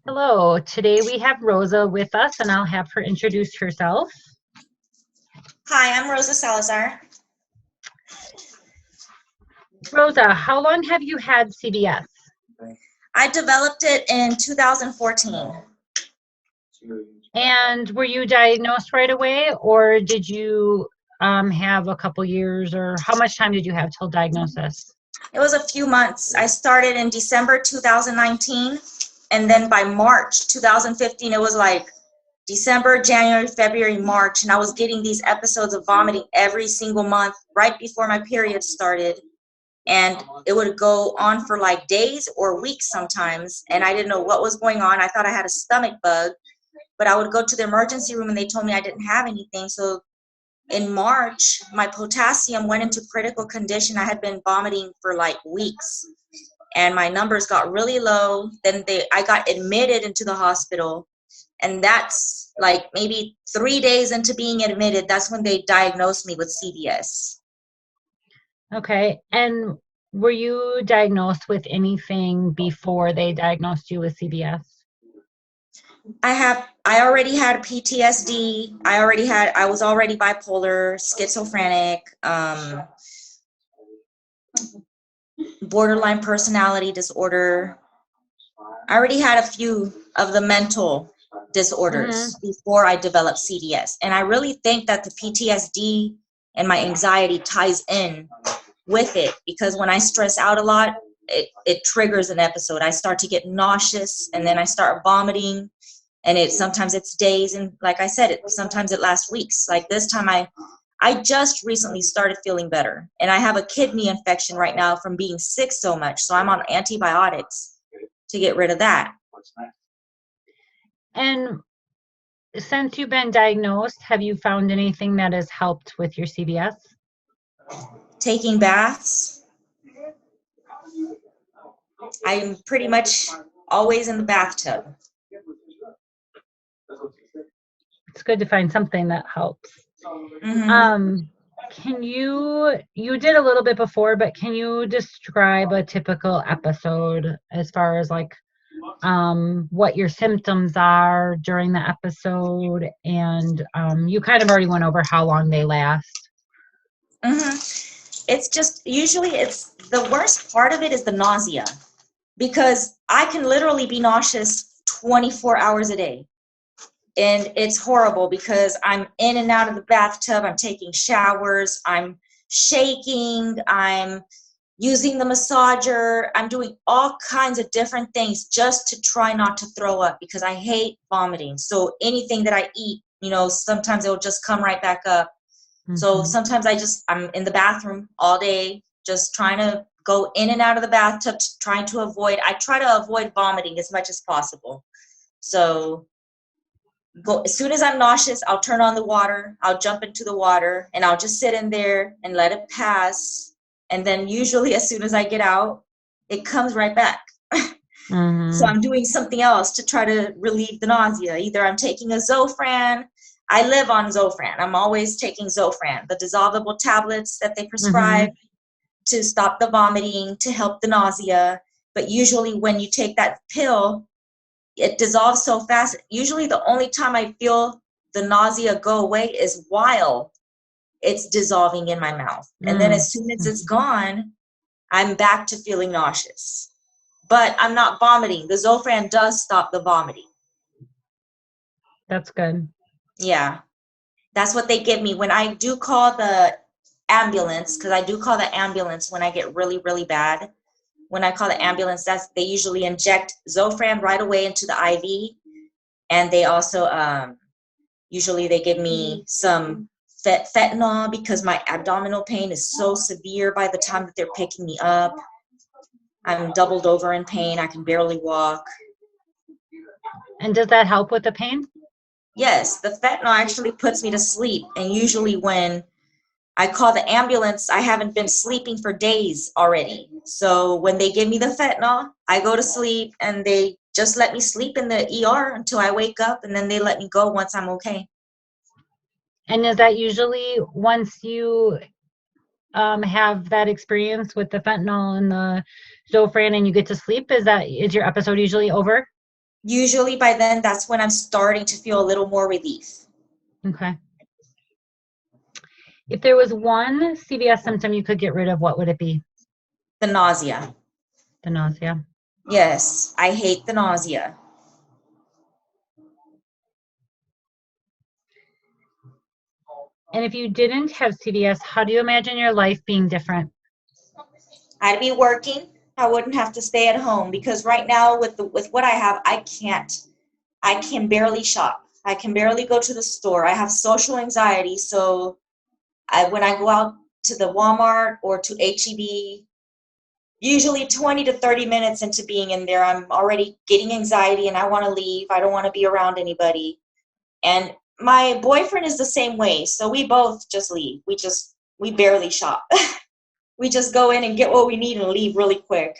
Hello, today we have Rosa with us and I'll have her introduce herself. Hi, I'm Rosa Salazar. Rosa, how long have you had CBS? I developed it in 2014. And were you diagnosed right away or did you have a couple years or how much time did you have till diagnosis? It was a few months. I started in December 2019, and then by March 2015, it was like December, January, February, March, and I was getting these episodes of vomiting every single month right before my period started. And it would go on for like days or weeks sometimes, and I didn't know what was going on. I thought I had a stomach bug, but I would go to the emergency room and they told me I didn't have anything. So in March, my potassium went into critical condition. I had been vomiting for like weeks and my numbers got really low. Then I got admitted into the hospital, and that's like maybe 3 days into being admitted, that's when they diagnosed me with CBS. Okay, and were you diagnosed with anything before they diagnosed you with CBS? I already had PTSD. I was already bipolar, schizophrenic, borderline personality disorder. I already had a few of the mental Mm-hmm. disorders before I developed CDS. And I really think that the PTSD and my anxiety ties in with it, because when I stress out a lot, it triggers an episode. I start to get nauseous and then I start vomiting, and sometimes it's days, and like I said, sometimes it lasts weeks. Like this time I just recently started feeling better, and I have a kidney infection right now from being sick so much, so I'm on antibiotics to get rid of that. And since you've been diagnosed, have you found anything that has helped with your CBS? Taking baths, I'm pretty much always in the bathtub. It's good to find something that helps. Hmm. Um, you did a little bit before, but can you describe a typical episode as far as like what your symptoms are during the episode? And you kind of already went over how long they last. Hmm. It's just usually it's the worst part of it is the nausea, because I can literally be nauseous 24 hours a day. And it's horrible because I'm in and out of the bathtub, I'm taking showers, I'm shaking, I'm using the massager, I'm doing all kinds of different things just to try not to throw up, because I hate vomiting. So anything that I eat, sometimes it'll just come right back up. So Hmm. sometimes I'm in the bathroom all day, just trying to go in and out of the bathtub, I try to avoid vomiting as much as possible. So as soon as I'm nauseous, I'll turn on the water, I'll jump into the water, and I'll just sit in there and let it pass. And then usually as soon as I get out, it comes right back. So Hmm. I'm doing something else to try to relieve the nausea. Either I'm taking a Zofran. I live on Zofran. I'm always taking Zofran, the dissolvable tablets that they prescribe Hmm. to stop the vomiting, to help the nausea. But usually when you take that pill, it dissolves so fast. Usually the only time I feel the nausea go away is while it's dissolving in my mouth. And then Hmm. as soon as it's gone, I'm back to feeling nauseous. But I'm not vomiting. The Zofran does stop the vomiting. That's good. Yeah. That's what they give me when I do call the ambulance, because I do call the ambulance when I get really, really bad. When I call the ambulance, they usually inject Zofran right away into the IV, and they also usually they give me some fentanyl, because my abdominal pain is so severe by the time that they're picking me up. I'm doubled over in pain. I can barely walk. And does that help with the pain? Yes, the fentanyl actually puts me to sleep. And usually when I call the ambulance, I haven't been sleeping for days already. So when they give me the fentanyl, I go to sleep and they just let me sleep in the ER until I wake up, and then they let me go once I'm okay. And is that usually once you have that experience with the fentanyl and the Zofran and you get to sleep, is your episode usually over? Usually by then, that's when I'm starting to feel a little more relief. Okay. If there was one CVS symptom you could get rid of, what would it be? The nausea. The nausea. Yes, I hate the nausea. And if you didn't have CVS, how do you imagine your life being different? I'd be working. I wouldn't have to stay at home because right now with what I have, I can't. I can barely shop. I can barely go to the store. I have social anxiety, so when I go out to the Walmart or to HEB, usually 20 to 30 minutes into being in there, I'm already getting anxiety and I want to leave. I don't want to be around anybody. And my boyfriend is the same way, so we both just leave. We barely shop. We just go in and get what we need and leave really quick.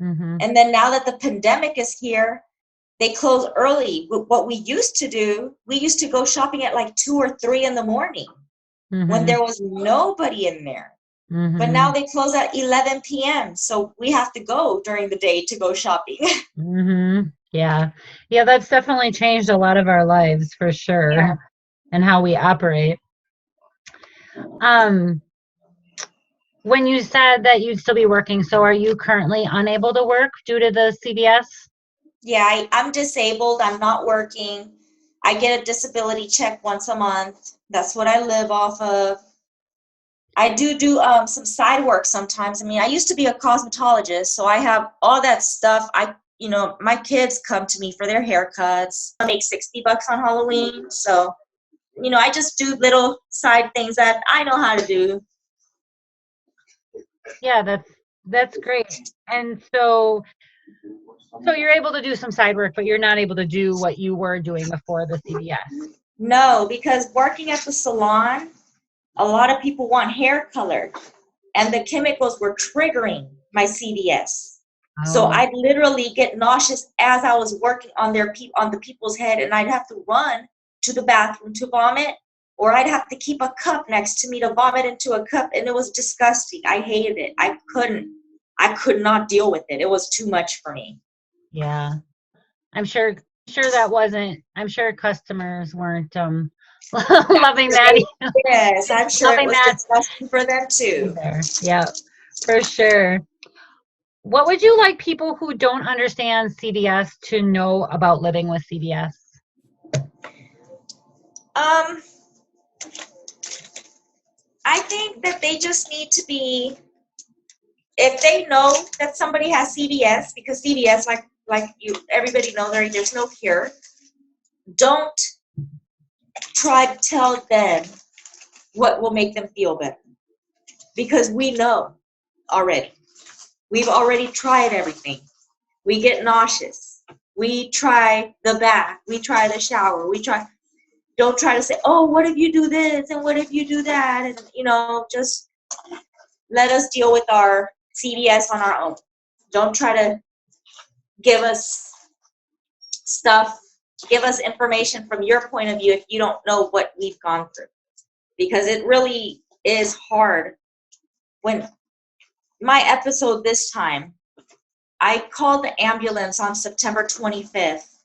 Mm-hmm. And then now that the pandemic is here, they close early. What we used to do, we used to go shopping at like 2 or 3 in the morning when there was nobody in there. Mm-hmm. But now they close at 11 p.m. So we have to go during the day to go shopping. Mm-hmm. Yeah. Yeah, that's definitely changed a lot of our lives for sure, Yeah. and how we operate. When you said that you'd still be working, so are you currently unable to work due to the CVS? Yeah, I'm disabled. I'm not working. I get a disability check once a month. That's what I live off of. I do some side work sometimes. I mean, I used to be a cosmetologist, so I have all that stuff. My kids come to me for their haircuts. I make $60 on Halloween, so I just do little side things that I know how to do. Yeah, that's great. And so you're able to do some side work, but you're not able to do what you were doing before the CVS. No, because working at the salon, a lot of people want hair color, and the chemicals were triggering my CVS. So Oh, I'd literally get nauseous as I was working on on the people's head, and I'd have to run to the bathroom to vomit, or I'd have to keep a cup next to me to vomit into a cup, and it was disgusting. I hated it. I could not deal with it. It was too much for me. yeah. I'm sure customers weren't loving that Yes, I'm sure it loving was that disgusting for them too. either. Yeah, for sure. What would you like people who don't understand CVS to know about living with CVS? Um, I think that they just need to be, if they know that somebody has CVS, because CVS, everybody knows, there's no cure. Don't try to tell them what will make them feel better, because we know already. We've already tried everything. We get nauseous. We try the bath. We try the shower. Don't try to say, oh, what if you do this and what if you do that? And, just let us deal with our CVS on our own. Don't try to give us stuff, give us information from your point of view if you don't know what we've gone through. Because it really is hard. When my episode this time, I called the ambulance on September 25th.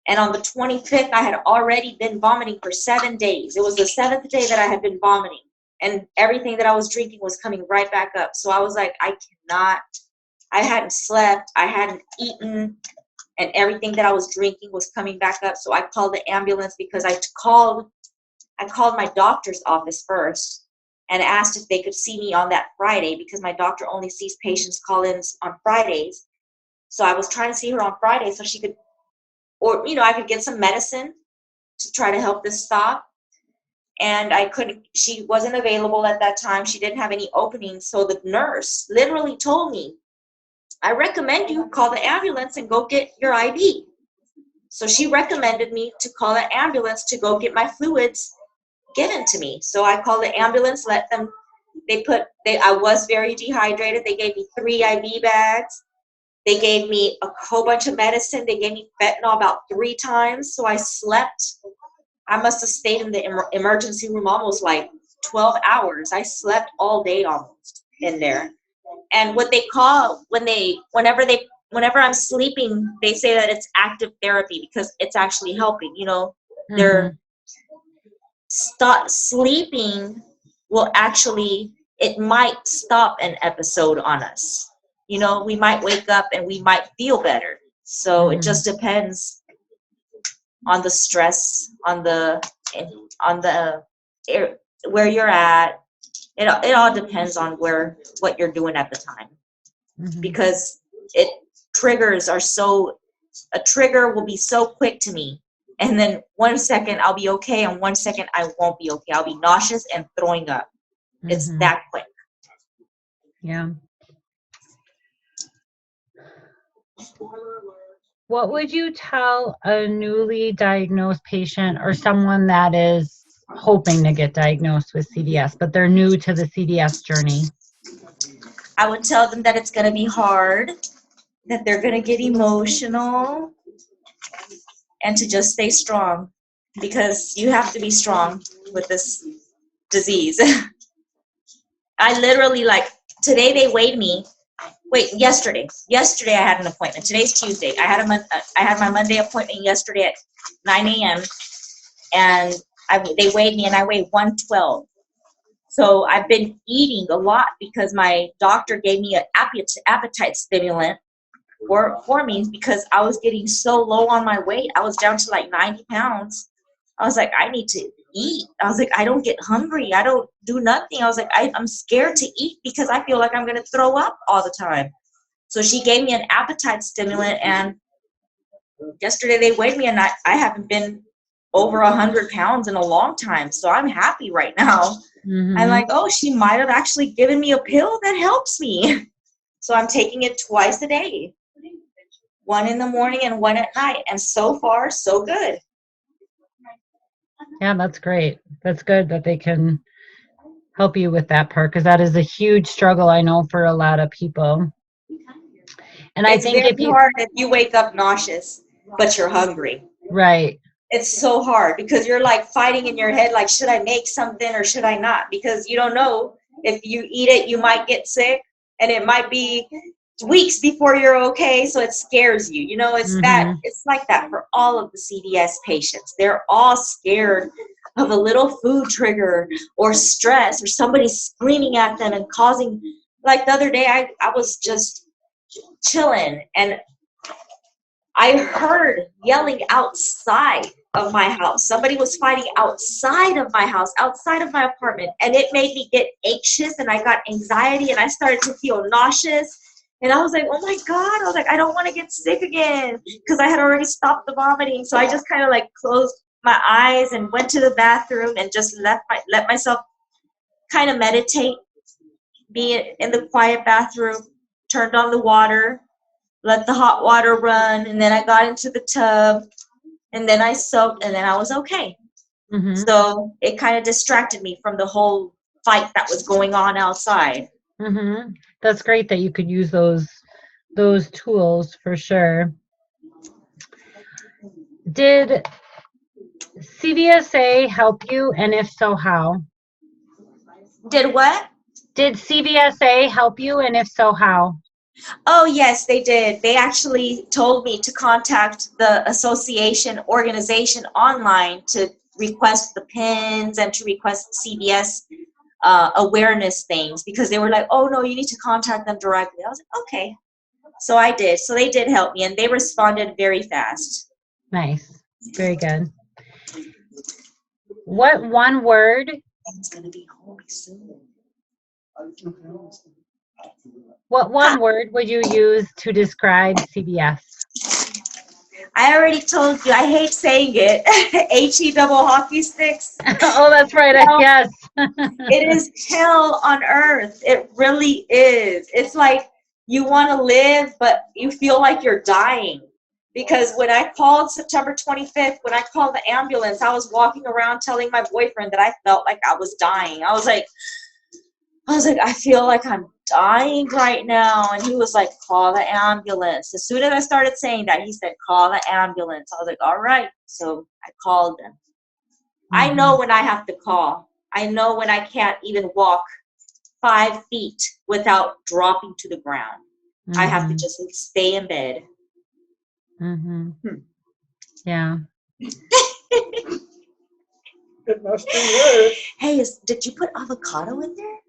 And on the 25th, I had already been vomiting for 7 days. It was the 7th day that I had been vomiting. And everything that I was drinking was coming right back up. So I was like, I hadn't slept. I hadn't eaten. And everything that I was drinking was coming back up. So I called the ambulance because I called my doctor's office first and asked if they could see me on that Friday, because my doctor only sees patients call-ins on Fridays. So I was trying to see her on Friday so she could, or, I could get some medicine to try to help this stop. And I couldn't, she wasn't available at that time. She didn't have any openings. So the nurse literally told me, I recommend you call the ambulance and go get your IV. So she recommended me to call the ambulance to go get my fluids given to me. So I called the ambulance, I was very dehydrated. They gave me 3 IV bags. They gave me a whole bunch of medicine. They gave me fentanyl about 3 times. So I slept. I must have stayed in the emergency room almost like 12 hours. I slept all day almost in there. And what they call, whenever they whenever I'm sleeping, they say that it's active therapy because it's actually helping. You know, Mm-hmm. they're stop sleeping will actually, it might stop an episode on us. You know, we might wake up and we might feel better. So it Mm-hmm. just depends on the stress, on the where you're at. It all depends on what you're doing at the time, Mm-hmm. because it triggers are so a trigger will be so quick to me, and then 1 second I'll be okay and 1 second I won't be okay. I'll be nauseous and throwing up. It's Mm-hmm. that quick. Yeah. What would you tell a newly diagnosed patient or someone that is hoping to get diagnosed with CDS, but they're new to the CDS journey? I would tell them that it's going to be hard, that they're going to get emotional, and to just stay strong, because you have to be strong with this disease. I literally, like, today they weighed me. Wait, yesterday I had an appointment. Today's Tuesday. I had my Monday appointment yesterday at 9 a.m. and they weighed me and I weighed 112. So I've been eating a lot because my doctor gave me an appetite stimulant for me, because I was getting so low on my weight. I was down to like 90 pounds. I was like, I need to eat. I was like, I don't get hungry. I don't do nothing. I was like, I'm scared to eat because I feel like I'm going to throw up all the time. So she gave me an appetite stimulant, and yesterday they weighed me, and I haven't been over 100 pounds in a long time. So I'm happy right now. Mm-hmm. I'm like, oh, she might have actually given me a pill that helps me. So I'm taking it twice a day, one in the morning and one at night. And so far, so good. Yeah, that's great. That's good that they can help you with that part, because that is a huge struggle, I know, for a lot of people. And I It's think very if you, hard if you wake up nauseous, but you're hungry. right. It's so hard because you're like fighting in your head, like, should I make something or should I not? Because you don't know, if you eat it, you might get sick, and it might be weeks before you're okay. So it scares you. You know, Mm-hmm. it's like that for all of the CDS patients. They're all scared of a little food trigger or stress or somebody screaming at them and causing, like the other day, I was just chilling and I heard yelling outside of my house. Somebody was fighting outside of my house, outside of my apartment, and it made me get anxious, and I got anxiety, and I started to feel nauseous. And I was like, oh my God. I was like, I don't want to get sick again, because I had already stopped the vomiting. So I just kind of like closed my eyes and went to the bathroom and just let myself kind of meditate, be in the quiet bathroom, turned on the water, let the hot water run, and then I got into the tub, and then I soaked, and then I was okay. Mm-hmm. So it kind of distracted me from the whole fight that was going on outside. Mm-hmm. That's great that you could use those tools for sure. Did CVSA help you, and if so, how? Did what? Did CVSA help you, and if so, how? Oh, yes, they did. They actually told me to contact the association organization online to request the pins and to request CVS awareness things, because they were like, oh, no, you need to contact them directly. I was like, okay. So I did. So they did help me, and they responded very fast. Nice. Very good. What one word? It's going to be home soon. What one word would you use to describe CVS? I already told you, I hate saying it. HE double hockey sticks. Oh, that's right. Yes. It is hell on earth. It really is. It's like you want to live, but you feel like you're dying. Because when I called September 25th, when I called the ambulance, I was walking around telling my boyfriend that I felt like I was dying. I was like, I feel like I'm dying right now. And he was like, call the ambulance. As soon as I started saying that, he said, call the ambulance. I was like, all right. So I called them. I know when I have to call. I know when I can't even walk 5 feet without dropping to the ground. I have to Mhm. just stay in bed. Mhm. Yeah. It must be worse. Hey, did you put avocado in there?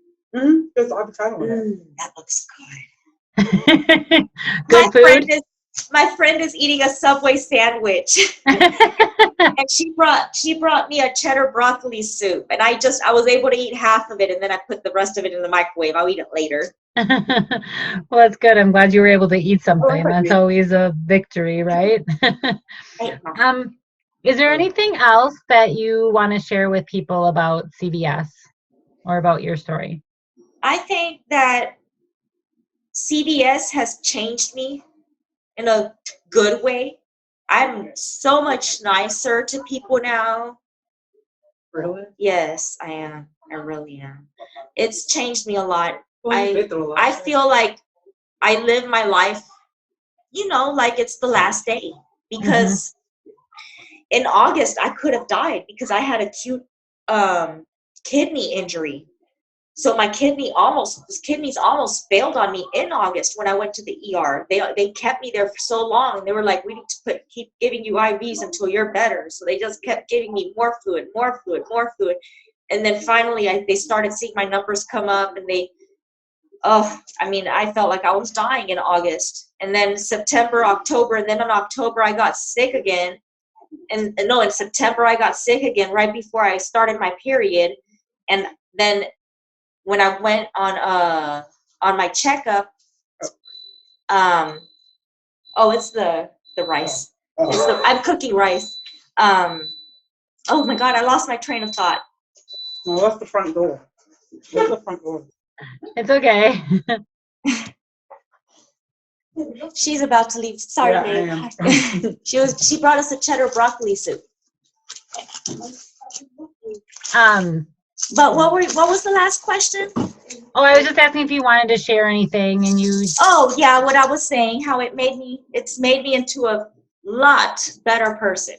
There's avocado in it. That looks good. Good food. My friend is eating a Subway sandwich, and she brought me a cheddar broccoli soup, and I was able to eat half of it, and then I put the rest of it in the microwave. I'll eat it later. Well, that's good. I'm glad you were able to eat something. That's always a victory, right? Is there anything else that you want to share with people about CBS or about your story? I think that CBS has changed me in a good way. I'm so much nicer to people now. Really? Yes, I am. I really am. It's changed me a lot. Well, you've been through a lot. I feel like I live my life, like it's the last day. Because in August, I could have died because I had acute kidney injury. So my kidneys almost failed on me in August when I went to the ER. They kept me there for so long, and they were like, "We need to keep giving you IVs until you're better." So they just kept giving me more fluid, and then finally they started seeing my numbers come up, and I felt like I was dying in August, and then September, October, and then in October I got sick again, in September I got sick again right before I started my period, and then when I went on my checkup, it's the rice. I'm cooking rice. Oh my God, I lost my train of thought. No, that's the front door. That's the front door. It's okay. She's about to leave. Sorry, Yeah, babe. I am. She brought us a cheddar broccoli soup. But what was the last question? Oh, I was just asking if you wanted to share anything, and you. Oh yeah, what I was saying, how it's made me into a lot better person.